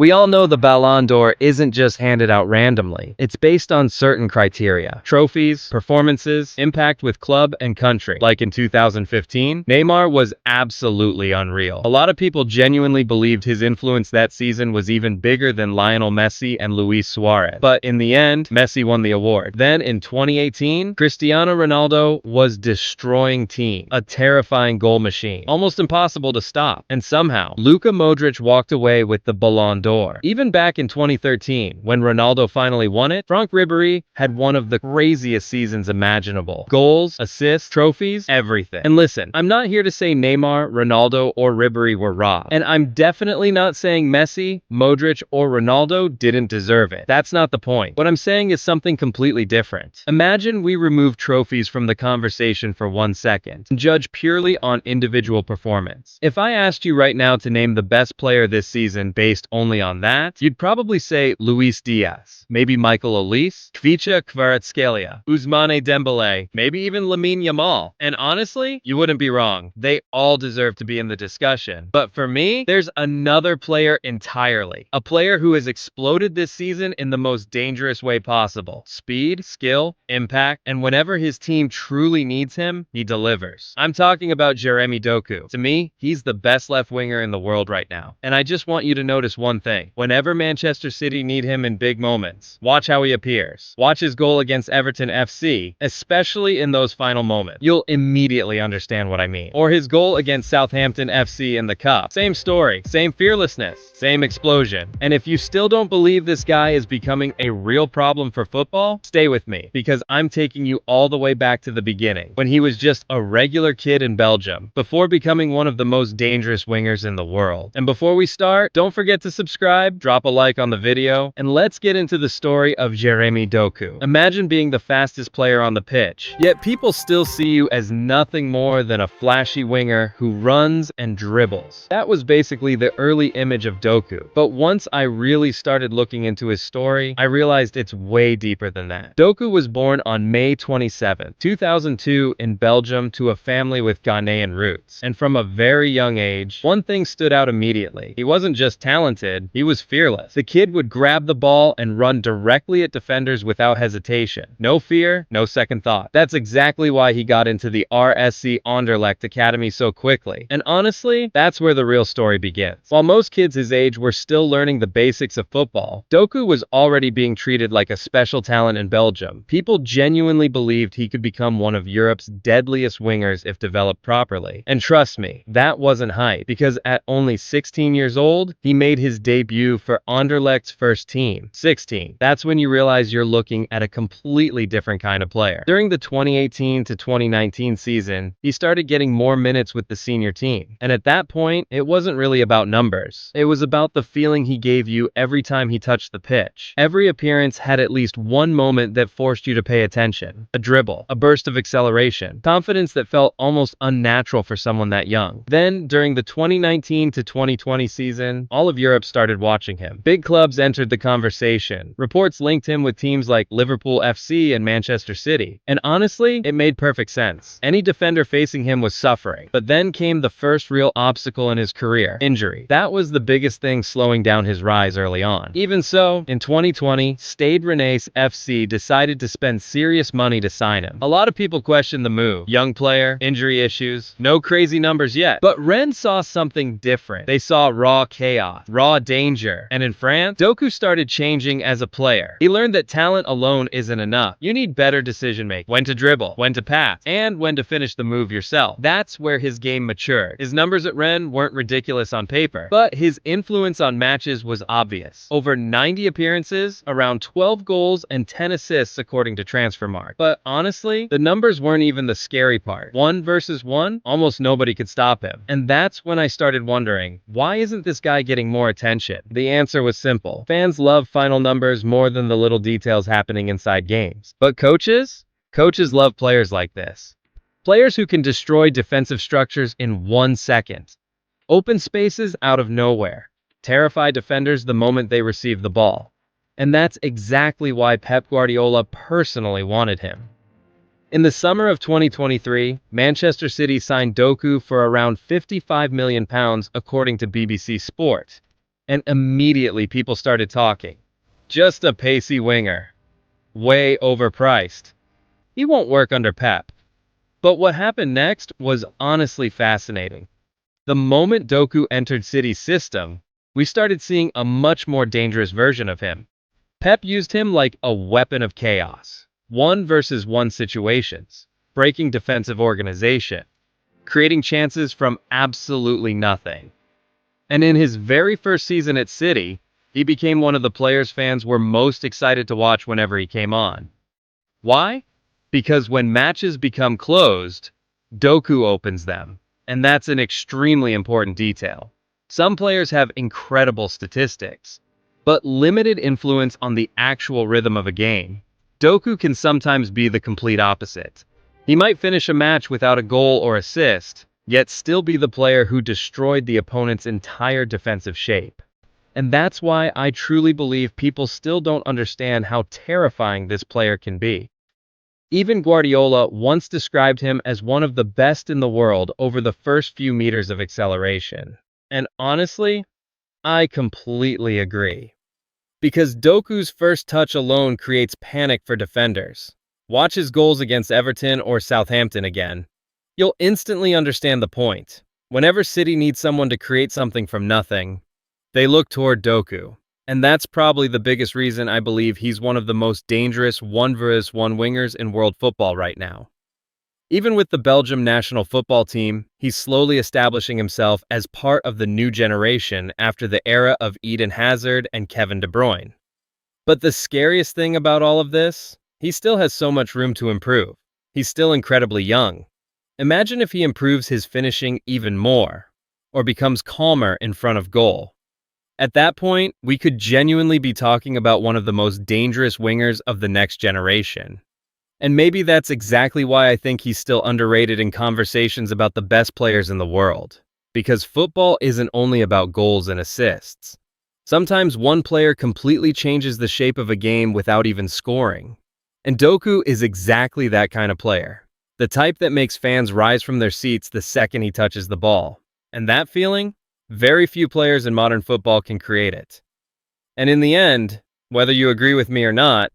We all know the Ballon d'Or isn't just handed out randomly. It's based on certain criteria: trophies, performances, impact with club and country. Like in 2015, Neymar was absolutely unreal. A lot of people genuinely believed his influence that season was even bigger than Lionel Messi and Luis Suarez. But in the end, Messi won the award. Then in 2018, Cristiano Ronaldo was destroying teams. A terrifying goal machine. Almost impossible to stop. And somehow, Luka Modric walked away with the Ballon d'Or. Even back in 2013, when Ronaldo finally won it, Franck Ribéry had one of the craziest seasons imaginable. Goals, assists, trophies, everything. And listen, I'm not here to say Neymar, Ronaldo, or Ribéry were robbed. And I'm definitely not saying Messi, Modric, or Ronaldo didn't deserve it. That's not the point. What I'm saying is something completely different. Imagine we remove trophies from the conversation for 1 second and judge purely on individual performance. If I asked you right now to name the best player this season based only on that, you'd probably say Luis Diaz, maybe Michael Olise, Kvicha Kvaratskhelia, Ousmane Dembele, maybe even Lamine Yamal. And honestly, you wouldn't be wrong. They all deserve to be in the discussion. But for me, there's another player entirely. A player who has exploded this season in the most dangerous way possible. Speed, skill, impact, and whenever his team truly needs him, he delivers. I'm talking about Jeremy Doku. To me, he's the best left winger in the world right now. And I just want you to notice one thing. Whenever Manchester City need him in big moments, watch how he appears. Watch his goal against Everton FC, especially in those final moments. You'll immediately understand what I mean. Or his goal against Southampton FC in the Cup. Same story, same fearlessness, same explosion. And if you still don't believe this guy is becoming a real problem for football, stay with me, because I'm taking you all the way back to the beginning, when he was just a regular kid in Belgium, before becoming one of the most dangerous wingers in the world. And before we start, don't forget to subscribe, drop a like on the video, and let's get into the story of Jeremy Doku. Imagine being the fastest player on the pitch, yet people still see you as nothing more than a flashy winger who runs and dribbles. That was basically the early image of Doku. But once I really started looking into his story, I realized it's way deeper than that. Doku was born on May 27, 2002 in Belgium to a family with Ghanaian roots. And from a very young age, one thing stood out immediately. He wasn't just talented, he was fearless. The kid would grab the ball and run directly at defenders without hesitation. No fear, no second thought. That's exactly why he got into the RSC Anderlecht Academy so quickly. And honestly, that's where the real story begins. While most kids his age were still learning the basics of football, Doku was already being treated like a special talent in Belgium. People genuinely believed he could become one of Europe's deadliest wingers if developed properly. And trust me, that wasn't hype, because at only 16 years old, he made his debut for Anderlecht's first team. 16. That's when you realize you're looking at a completely different kind of player. During the 2018 to 2019 season, he started getting more minutes with the senior team. And at that point, it wasn't really about numbers. It was about the feeling he gave you every time he touched the pitch. Every appearance had at least one moment that forced you to pay attention. A dribble, a burst of acceleration, confidence that felt almost unnatural for someone that young. Then, during the 2019 to 2020 season, all of Europe started watching him. Big clubs entered the conversation. Reports linked him with teams like Liverpool FC and Manchester City. And honestly, it made perfect sense. Any defender facing him was suffering. But then came the first real obstacle in his career: injury. That was the biggest thing slowing down his rise early on. Even so, in 2020, Stade Rennes FC decided to spend serious money to sign him. A lot of people questioned the move. Young player, injury issues, no crazy numbers yet. But Rennes saw something different. They saw raw chaos, raw danger. And in France, Doku started changing as a player. He learned that talent alone isn't enough. You need better decision making, when to dribble, when to pass, and when to finish the move yourself. That's where his game matured. His numbers at Rennes weren't ridiculous on paper, but his influence on matches was obvious. Over 90 appearances, around 12 goals, and 10 assists according to Transfermarkt. But honestly, the numbers weren't even the scary part. 1 versus 1, almost nobody could stop him. And that's when I started wondering, why isn't this guy getting more attention? The answer was simple. Fans love final numbers more than the little details happening inside games. But coaches? Coaches love players like this. Players who can destroy defensive structures in 1 second. Open spaces out of nowhere. Terrify defenders the moment they receive the ball. And that's exactly why Pep Guardiola personally wanted him. In the summer of 2023, Manchester City signed Doku for around £55 million according to BBC Sport. And immediately people started talking. Just a pacey winger. Way overpriced. He won't work under Pep. But what happened next was honestly fascinating. The moment Doku entered City's system, we started seeing a much more dangerous version of him. Pep used him like a weapon of chaos. 1 versus 1 situations, breaking defensive organization, creating chances from absolutely nothing. And in his very first season at City, he became one of the players fans were most excited to watch whenever he came on. Why? Because when matches become closed, Doku opens them. And that's an extremely important detail. Some players have incredible statistics, but limited influence on the actual rhythm of a game. Doku can sometimes be the complete opposite. He might finish a match without a goal or assist, yet still be the player who destroyed the opponent's entire defensive shape. And that's why I truly believe people still don't understand how terrifying this player can be. Even Guardiola once described him as one of the best in the world over the first few meters of acceleration. And honestly, I completely agree. Because Doku's first touch alone creates panic for defenders. Watch his goals against Everton or Southampton again. You'll instantly understand the point. Whenever City needs someone to create something from nothing, they look toward Doku. And that's probably the biggest reason I believe he's one of the most dangerous 1 versus 1 wingers in world football right now. Even with the Belgium national football team, he's slowly establishing himself as part of the new generation after the era of Eden Hazard and Kevin De Bruyne. But the scariest thing about all of this, he still has so much room to improve. He's still incredibly young. Imagine if he improves his finishing even more, or becomes calmer in front of goal. At that point, we could genuinely be talking about one of the most dangerous wingers of the next generation. And maybe that's exactly why I think he's still underrated in conversations about the best players in the world. Because football isn't only about goals and assists. Sometimes one player completely changes the shape of a game without even scoring. And Doku is exactly that kind of player. The type that makes fans rise from their seats the second he touches the ball. And that feeling? Very few players in modern football can create it. And in the end, whether you agree with me or not,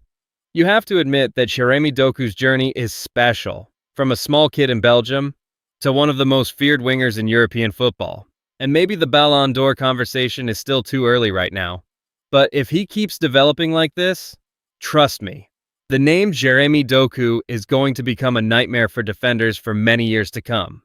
you have to admit that Jeremy Doku's journey is special, from a small kid in Belgium to one of the most feared wingers in European football. And maybe the Ballon d'Or conversation is still too early right now. But if he keeps developing like this, trust me, the name Jeremy Doku is going to become a nightmare for defenders for many years to come.